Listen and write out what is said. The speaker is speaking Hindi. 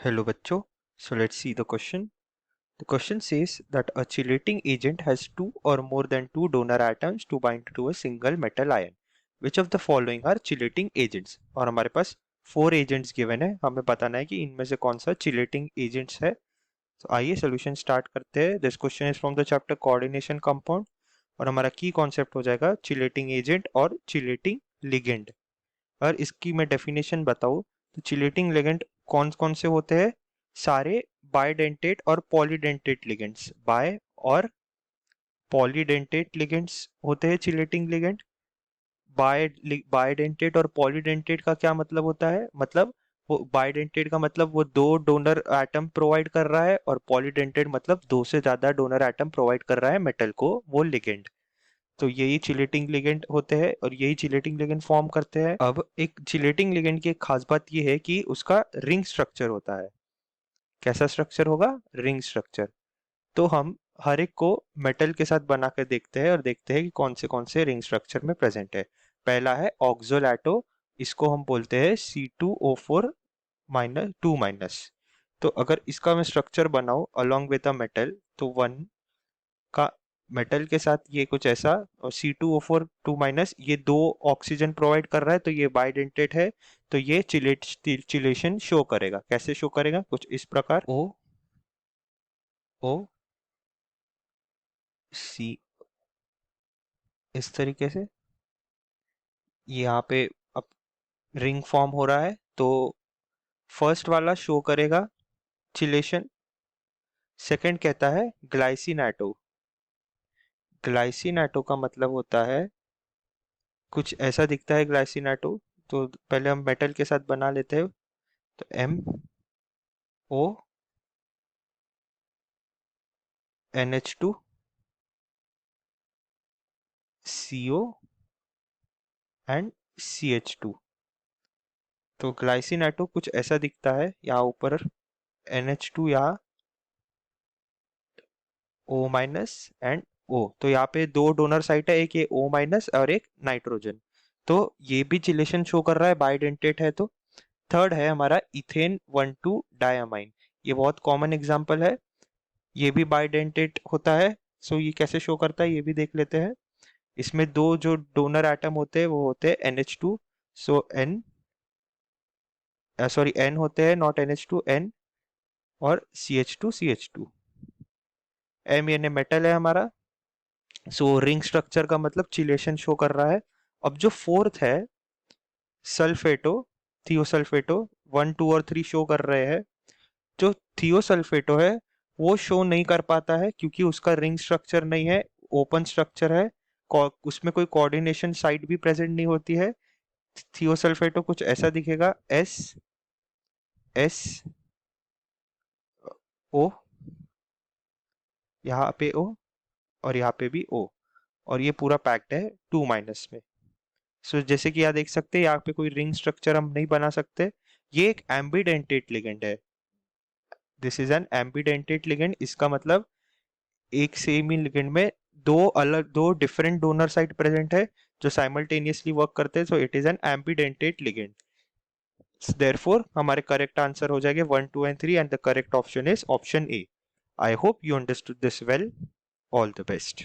Hello बच्चों, so let's see the question. The question says that a chelating agent has two or more than two donor atoms to bind to a single metal ion. Which of the following are chelating agents? और हमारे पास 4 agents given है, हमें बताना है कि इनमें से कौन सा chelating agents है. तो आइए solution start करते हैं. This question is from the chapter coordination compound और हमारा key concept हो जाएगा chelating agent और chelating ligand. और इसकी मैं डेफिनेशन बताऊँ तो चिलेटिंग लिगेंड कौन कौन से होते हैं? सारे बायडेंटेट और पॉलीडेंटेट लिगेंड्स. बाय और पॉलीडेंटेट लिगेंड्स होते हैं चिलेटिंग लिगेंड. बायडेंटेट और पॉलीडेंटेट का क्या मतलब होता है? मतलब वो बायडेंटेट का मतलब वो दो डोनर एटम प्रोवाइड कर रहा है और पॉलीडेंटेट मतलब दो से ज्यादा डोनर एटम प्रोवाइड कर रहा है मेटल को, वो लिगेंड. तो यही चिलेटिंग लिगेंड होते हैं और यही चिलेटिंग लिगेंड फॉर्म करते हैं. अब एक चिलेटिंग लिगेंड की एक खास बात यह है कि उसका रिंग स्ट्रक्चर होता है. कैसा स्ट्रक्चर होगा? Ring structure. तो हम हर एक को मेटल के साथ बना कर देखते हैं और देखते हैं कि कौन से रिंग स्ट्रक्चर में प्रेजेंट है. पहला है ऑक्सोलैटो. इसको हम बोलते हैं C2O4 माइनस 2 माइनस. तो अगर इसका मैं स्ट्रक्चर बनाऊं अलोंग विद अ मेटल तो 1 का मेटल के साथ ये कुछ ऐसा, और C2O4 2 माइनस ये दो ऑक्सीजन प्रोवाइड कर रहा है तो ये बाइडेंटेट है. तो ये चिलेशन शो करेगा. कैसे शो करेगा? कुछ इस प्रकार O C, इस तरीके से यहाँ पे अब रिंग फॉर्म हो रहा है. तो फर्स्ट वाला शो करेगा चिलेशन. सेकंड कहता है ग्लाइसिन एटो. ग्लाइसिन एटो का मतलब होता है कुछ ऐसा दिखता है ग्लाइसिन एटो. तो पहले हम मेटल के साथ बना लेते हैं. तो MO NH2 CO and CH2. तो ग्लाइसिन एटो कुछ ऐसा दिखता है. यहाँ ऊपर NH2, यहाँ O माइनस एंड O. तो यहाँ पे दो डोनर साइट है, एक ये O माइनस और एक नाइट्रोजन. तो ये भी चिलेशन शो कर रहा है, बाइडेंटेट है. तो थर्ड है हमारा इथेन 1,2 डायमाइन. ये बहुत कॉमन एग्जांपल है. ये भी बाइडेंटेट होता है. सो ये कैसे शो करता है ये भी देख लेते हैं. इसमें दो जो डोनर एटम होते हैं वो होते हैं NH2. सो N होते हैं, नॉट NH2, N. और CH2 M यानी मेटल है हमारा. सो रिंग स्ट्रक्चर का मतलब चिलेशन शो कर रहा है. अब जो फोर्थ है सल्फेटो, थियोसल्फेटो, 1 2 और 3 शो कर रहे हैं. जो थियोसल्फेटो है वो शो नहीं कर पाता है क्योंकि उसका रिंग स्ट्रक्चर नहीं है, ओपन स्ट्रक्चर है. उसमें कोई कोऑर्डिनेशन साइट भी प्रेजेंट नहीं होती है. थियोसल्फेटो कुछ ऐसा दिखेगा, S O, यहाँ पे O और यहाँ पे भी O. और ये पूरा पैक्ड है 2 माइनस में. सो जैसे कि यहाँ देख सकते हैं यहाँ पे कोई रिंग स्ट्रक्चर हम नहीं बना सकते. ये एक एम्बिडेंटेट लिगेंड है. This is an ambidentate ligand. इसका मतलब एक सेम ही लिगेंड में दो डिफरेंट डोनर साइट प्रेजेंट है जो साइमल्टेनियसली वर्क करते हैं. So it is an ambidentate ligand. Therefore हमारे करेक्ट आंसर हो जाएंगे 1 2 and 3 and the correct option is option A. I hope you understood this well. All the best.